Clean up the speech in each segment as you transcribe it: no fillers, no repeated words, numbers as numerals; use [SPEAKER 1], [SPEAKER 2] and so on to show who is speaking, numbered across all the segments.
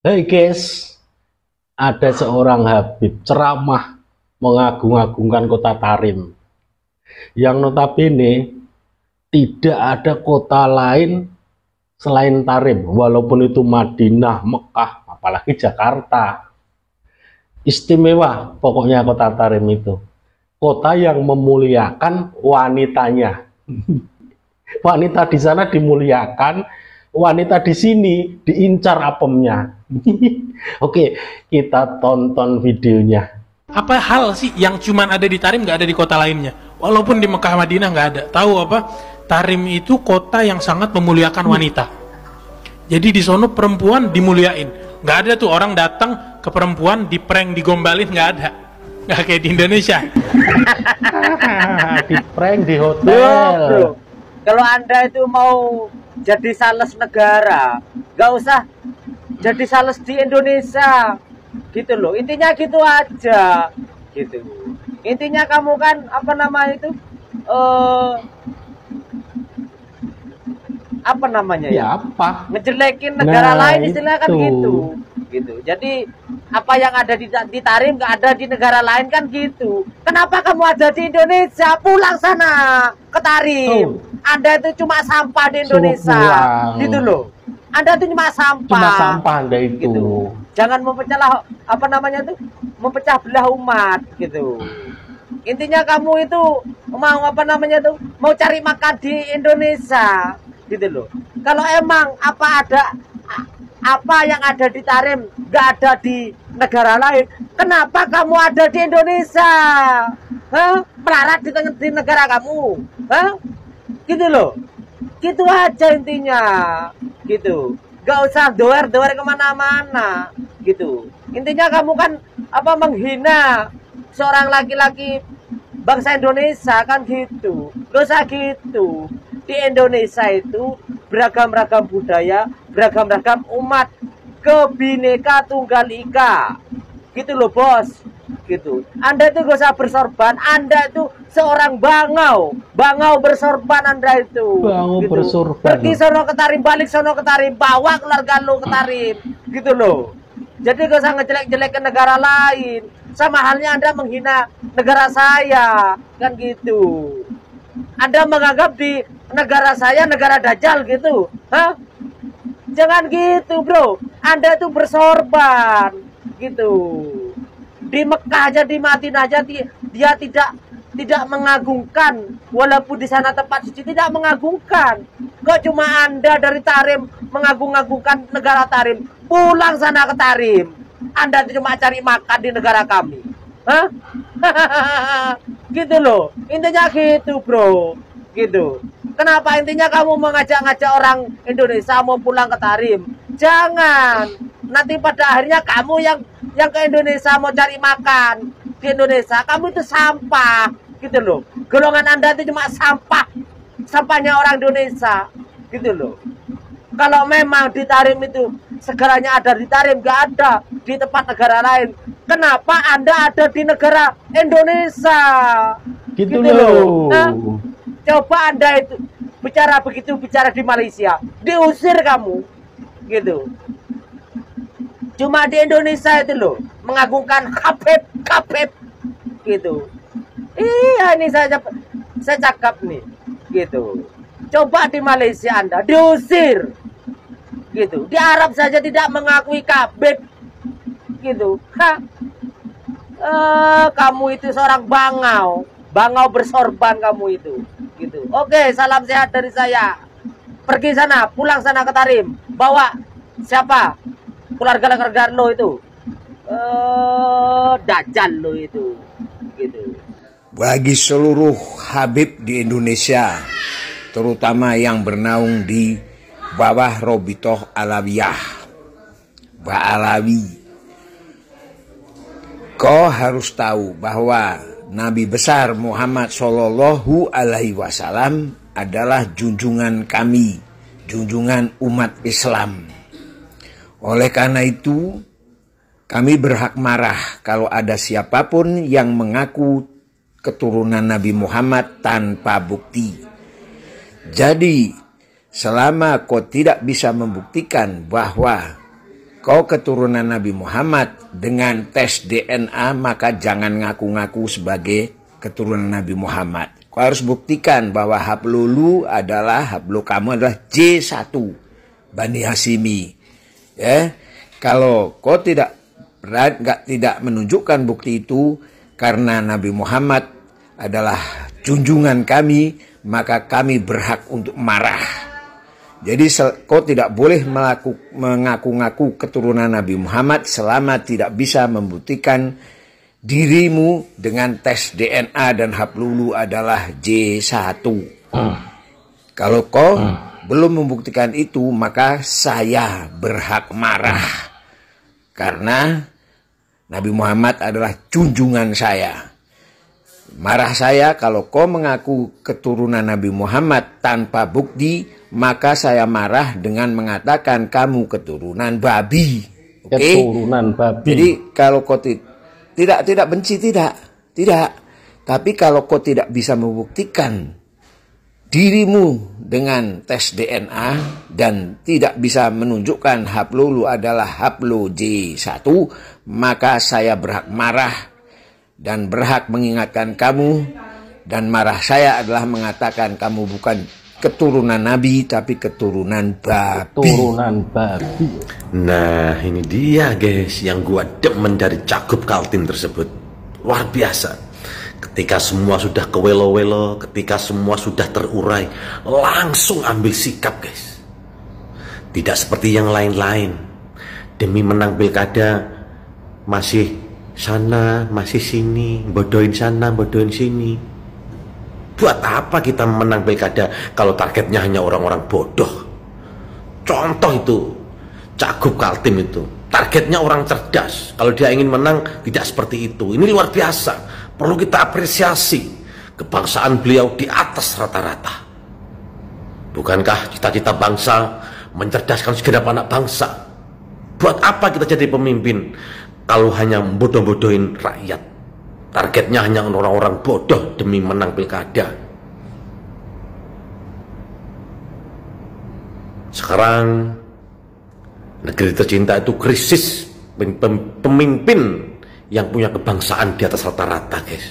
[SPEAKER 1] Hai guys, ada seorang Habib ceramah mengagung-agungkan kota Tarim yang notabene tidak ada kota lain selain Tarim, walaupun itu Madinah, Mekah, apalagi Jakarta. Istimewa pokoknya kota Tarim itu. Kota yang memuliakan wanitanya. Wanita di sana dimuliakan, wanita di sini diincar apemnya. Oke, kita tonton videonya.
[SPEAKER 2] Apa hal sih yang cuman ada di Tarim nggak ada di kota lainnya? Walaupun di Mekah Madinah nggak ada. Tahu apa? Tarim itu kota yang sangat memuliakan wanita. Jadi di sono perempuan dimuliain. Nggak ada tuh orang datang ke perempuan diprank digombalin, nggak ada. Nggak kayak di Indonesia.
[SPEAKER 1] Di prank di
[SPEAKER 3] Bro,
[SPEAKER 1] hotel.
[SPEAKER 3] kalau Anda itu mau jadi sales negara, nggak usah jadi sales di Indonesia, gitu loh. Intinya gitu aja, gitu. Intinya kamu kan apa namanya itu, apa namanya ya?
[SPEAKER 1] Ya apa?
[SPEAKER 3] Ngejelekin negara
[SPEAKER 1] Nah,
[SPEAKER 3] lain istilahnya kan
[SPEAKER 1] itu.
[SPEAKER 3] gitu. Jadi apa yang ada di Tarim nggak ada di negara lain kan gitu. Kenapa kamu ada di Indonesia? Pulang sana ke Tarim.
[SPEAKER 1] Tuh.
[SPEAKER 3] Anda itu cuma sampah di
[SPEAKER 1] Suruh
[SPEAKER 3] Indonesia,
[SPEAKER 1] pulang.
[SPEAKER 3] gitu loh. Anda itu cuma sampah.
[SPEAKER 1] Cuma sampah Anda itu.
[SPEAKER 3] Gitu. Jangan memecah apa namanya tuh, memecah belah umat gitu. Intinya kamu itu mau apa namanya tuh, mau cari makan di Indonesia, gitu loh. Kalau emang apa yang ada di Tarim nggak ada di negara lain, kenapa kamu ada di Indonesia? Hah? Melarat di negara kamu? Hah? Gitu loh. Gitu aja intinya. Gitu. Gak usah doer-doer kemana-mana. Gitu. Intinya kamu kan apa, menghina seorang laki-laki bangsa Indonesia kan gitu. Gak usah gitu. Di Indonesia itu beragam-ragam budaya, beragam-ragam umat, kebineka tunggal ika. Gitu loh bos. Gitu. Anda itu gak usah bersorban, Anda itu seorang bangau bersorban Anda itu.
[SPEAKER 1] Bangau
[SPEAKER 3] gitu.
[SPEAKER 1] bersorban.
[SPEAKER 3] Pergi sono ke Tarim, balik sono ke Tarim, bawa keluarga lo ke Tarim, gitu loh. Jadi gak usah ngejelek-jelek ke negara lain. Sama halnya Anda menghina negara saya, kan gitu. Anda menganggap di negara saya negara dajjal gitu, hah? Jangan gitu bro. Anda itu bersorban, gitu. Di Mekah aja, di Madinah aja dia tidak mengagungkan, walaupun di sana tempat suci tidak mengagungkan. Kok cuma Anda dari Tarim mengagung-agungkan negara Tarim? Pulang sana ke Tarim. Anda cuma cari makan di negara kami. Hah? Gitu loh. Intinya gitu, bro. Gitu. Kenapa intinya kamu mengajak-ngajak orang Indonesia mau pulang ke Tarim? Jangan. Nanti pada akhirnya kamu yang ke Indonesia mau cari makan di Indonesia, kamu itu sampah, gitu loh. Golongan Anda itu cuma sampah, sampahnya orang Indonesia, gitu loh. Kalau memang di Tarim itu segalanya ada di Tarim, nggak ada di tempat negara lain, kenapa Anda ada di negara Indonesia?
[SPEAKER 1] Gitu,
[SPEAKER 3] Gitu
[SPEAKER 1] loh.
[SPEAKER 3] Nah, coba Anda itu bicara begitu, bicara di Malaysia, diusir kamu, gitu. Cuma di Indonesia itu loh mengagungkan Habib, gitu. Iya, ini saya cakap nih, gitu. Coba di Malaysia Anda diusir, gitu. Di Arab saja tidak mengakui Habib, gitu. Kamu itu seorang bangau bersorban kamu itu, gitu. Oke, salam sehat dari saya. Pergi sana, pulang sana ke Tarim, bawa siapa? Keluarga lo itu, dajjal lo itu, gitu.
[SPEAKER 4] Bagi seluruh Habib di Indonesia, terutama yang bernaung di bawah Robitoh Alawiyah, Ba'alawi, kau harus tahu bahwa Nabi besar Muhammad Shallallahu Alaihi Wasallam adalah junjungan kami, junjungan umat Islam. Oleh karena itu, kami berhak marah kalau ada siapapun yang mengaku keturunan Nabi Muhammad tanpa bukti. Jadi, selama kau tidak bisa membuktikan bahwa kau keturunan Nabi Muhammad dengan tes DNA, maka jangan ngaku-ngaku sebagai keturunan Nabi Muhammad. Kau harus buktikan bahwa hablulu kamu adalah J1 Bani Hashimi. Ya, kalau kau tidak menunjukkan bukti itu, karena Nabi Muhammad adalah junjungan kami, maka kami berhak untuk marah. Jadi kau tidak boleh mengaku-ngaku keturunan Nabi Muhammad selama tidak bisa membuktikan dirimu dengan tes DNA dan hablulu adalah J1. Kalau kau belum membuktikan itu, maka saya berhak marah. Karena Nabi Muhammad adalah junjungan saya. Marah saya kalau kau mengaku keturunan Nabi Muhammad tanpa bukti, maka saya marah dengan mengatakan kamu keturunan babi. Okay?
[SPEAKER 1] Keturunan babi.
[SPEAKER 4] Jadi kalau kau tidak benci, tidak. Tapi kalau kau tidak bisa membuktikan dirimu dengan tes DNA dan tidak bisa menunjukkan hablulu adalah hablu J1, maka saya berhak marah dan berhak mengingatkan kamu, dan marah saya adalah mengatakan kamu bukan keturunan Nabi tapi keturunan babi.
[SPEAKER 1] Keturunan babi.
[SPEAKER 5] Nah, ini dia guys yang gua demen dari Cagup Kaltim tersebut. Luar biasa. Ketika semua sudah kewelo-welo, ketika semua sudah terurai, langsung ambil sikap guys. Tidak seperti yang lain-lain. Demi menang pilkada masih sana, masih sini, bodohin sana, bodohin sini. Buat apa kita menang pilkada kalau targetnya hanya orang-orang bodoh? Contoh itu Cagup Kaltim itu, targetnya orang cerdas. Kalau dia ingin menang tidak seperti itu. Ini luar biasa. Perlu kita apresiasi kebangsaan beliau di atas rata-rata. Bukankah cita-cita bangsa mencerdaskan segenap anak bangsa? Buat apa kita jadi pemimpin kalau hanya bodoh-bodohin rakyat? Targetnya hanya orang-orang bodoh demi menang pilkada. Sekarang negeri tercinta itu krisis pemimpin yang punya kebangsaan di atas rata-rata guys.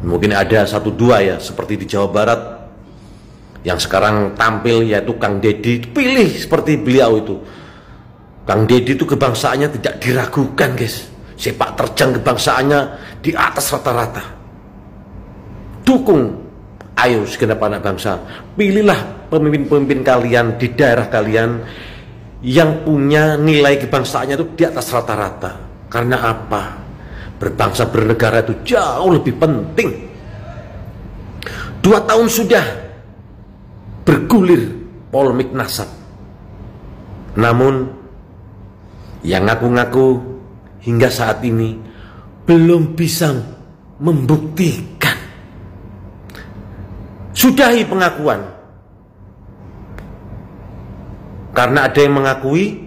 [SPEAKER 5] Mungkin ada 1-2 ya, seperti di Jawa Barat yang sekarang tampil, yaitu Kang Deddy. Pilih seperti beliau itu. Kang Deddy itu kebangsaannya tidak diragukan guys. Sepak terjang kebangsaannya di atas rata-rata. Dukung, ayo segenap anak bangsa, pilihlah pemimpin-pemimpin kalian di daerah kalian yang punya nilai kebangsaannya itu di atas rata-rata. Karena apa? Berbangsa bernegara itu jauh lebih penting. 2 tahun sudah bergulir polemik nasab. Namun yang ngaku-ngaku hingga saat ini belum bisa membuktikan. Sudahi pengakuan. Karena ada yang mengakui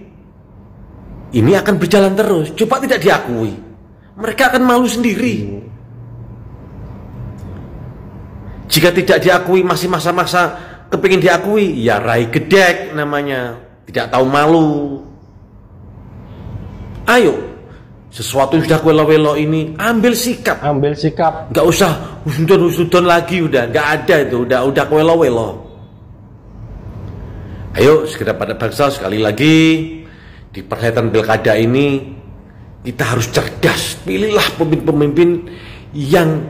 [SPEAKER 5] ini akan berjalan terus. Coba tidak diakui, mereka akan malu sendiri. Jika tidak diakui, masih masa-masa kepingin diakui, ya rai gedek namanya, tidak tahu malu. Ayo, sesuatu yang sudah welo-welo ini ambil sikap.
[SPEAKER 1] Ambil sikap.
[SPEAKER 5] Nggak usah usudon lagi, udah nggak ada itu, udah welo-welo. Ayo segera pada bangsa, sekali lagi di perhelatan pilkada ini kita harus cerdas. Pilihlah pemimpin-pemimpin yang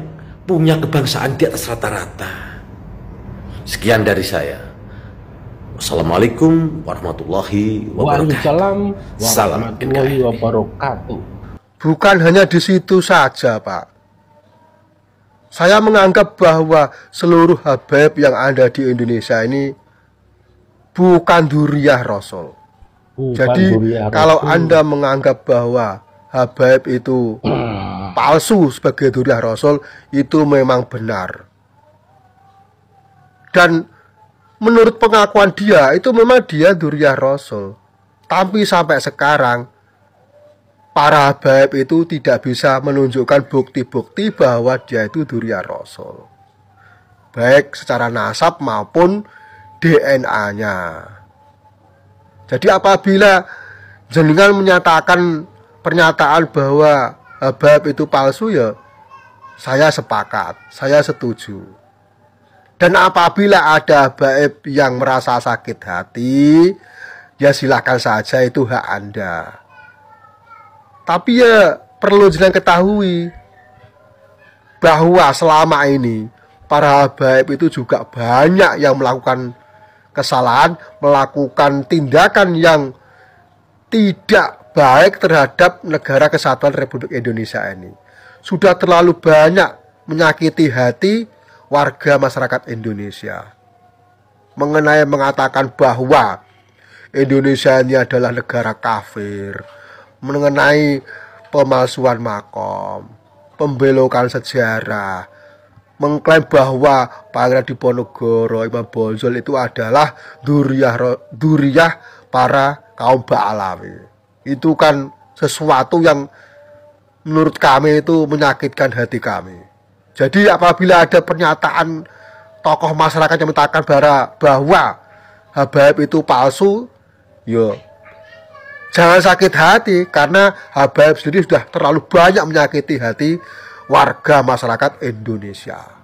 [SPEAKER 5] punya kebangsaan di atas rata-rata. Sekian dari saya. Wassalamualaikum warahmatullahi wabarakatuh.
[SPEAKER 1] Waalaikumsalam
[SPEAKER 5] Salam
[SPEAKER 1] warahmatullahi wabarakatuh.
[SPEAKER 6] Bukan hanya di situ saja, Pak. Saya menganggap bahwa seluruh habaib yang ada di Indonesia ini bukan dzurriyyah Rasul. Jadi kalau Anda menganggap bahwa habaib itu palsu sebagai dzurriyyah Rasul, itu memang benar. Dan menurut pengakuan dia, itu memang dia dzurriyyah Rasul. Tapi sampai sekarang para habaib itu tidak bisa menunjukkan bukti-bukti bahwa dia itu dzurriyyah Rasul, baik secara nasab maupun DNA-nya. Jadi apabila jenengan menyatakan pernyataan bahwa Habib itu palsu, ya saya sepakat, saya setuju. Dan apabila ada Habib yang merasa sakit hati, ya silakan saja, itu hak Anda. Tapi ya perlu jangan ketahui bahwa selama ini para Habib itu juga banyak yang melakukan kesalahan, melakukan tindakan yang tidak baik terhadap negara kesatuan Republik Indonesia ini. Sudah terlalu banyak menyakiti hati warga masyarakat Indonesia mengenai mengatakan bahwa Indonesia ini adalah negara kafir, mengenai pemalsuan makom, pembelokan sejarah, mengklaim bahwa Pangeran Diponegoro, Imam Bonjol itu adalah duriyah para kaum Ba'alawi. Itu kan sesuatu yang menurut kami itu menyakitkan hati kami. Jadi apabila ada pernyataan tokoh masyarakat yang mengatakan bahwa Habib itu palsu, yo jangan sakit hati, karena Habib sendiri sudah terlalu banyak menyakiti hati warga masyarakat Indonesia.